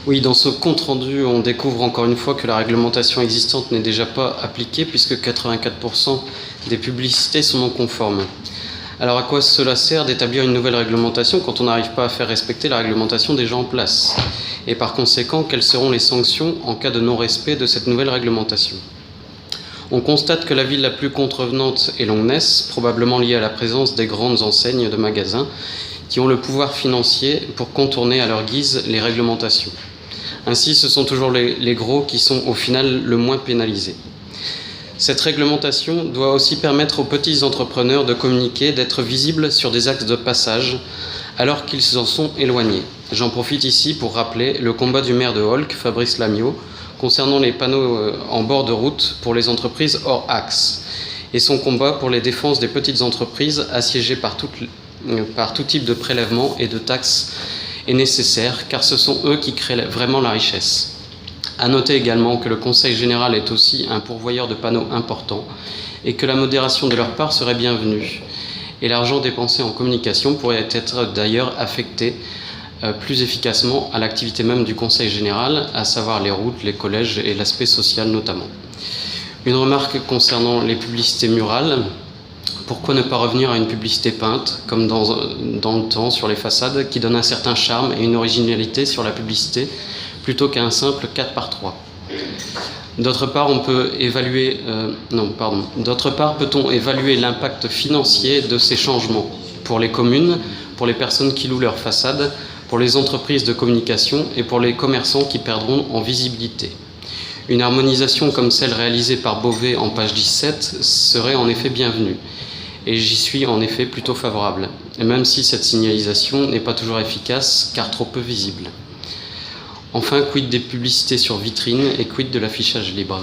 Oui, dans ce compte-rendu, on découvre encore une fois que la réglementation existante n'est déjà pas appliquée puisque 84% des publicités sont non conformes. Alors à quoi cela sert d'établir une nouvelle réglementation quand on n'arrive pas à faire respecter la réglementation déjà en place? Et par conséquent, quelles seront les sanctions en cas de non-respect de cette nouvelle réglementation? On constate que la ville la plus contrevenante est Longness, probablement liée à la présence des grandes enseignes de magasins qui ont le pouvoir financier pour contourner à leur guise les réglementations. Ainsi, ce sont toujours les gros qui sont au final le moins pénalisés. Cette réglementation doit aussi permettre aux petits entrepreneurs de communiquer, d'être visibles sur des axes de passage alors qu'ils en sont éloignés. J'en profite ici pour rappeler le combat du maire de Holk, Fabrice Lamiot, concernant les panneaux en bord de route pour les entreprises hors axe, et son combat pour les défenses des petites entreprises assiégées par tout type de prélèvements et de taxes est nécessaire, car ce sont eux qui créent vraiment la richesse. À noter également que le Conseil général est aussi un pourvoyeur de panneaux important et que la modération de leur part serait bienvenue. Et l'argent dépensé en communication pourrait être d'ailleurs affecté plus efficacement à l'activité même du Conseil général, à savoir les routes, les collèges et l'aspect social notamment. Une remarque concernant les publicités murales. Pourquoi ne pas revenir à une publicité peinte, comme dans le temps sur les façades, qui donne un certain charme et une originalité sur la publicité, plutôt qu'un simple 4x3. D'autre part, peut-on évaluer l'impact financier de ces changements pour les communes, pour les personnes qui louent leurs façades, pour les entreprises de communication et pour les commerçants qui perdront en visibilité. Une harmonisation comme celle réalisée par Beauvais en page 17 serait en effet bienvenue. Et j'y suis en effet plutôt favorable, même si cette signalisation n'est pas toujours efficace, car trop peu visible. Enfin, quid des publicités sur vitrine et quid de l'affichage libre?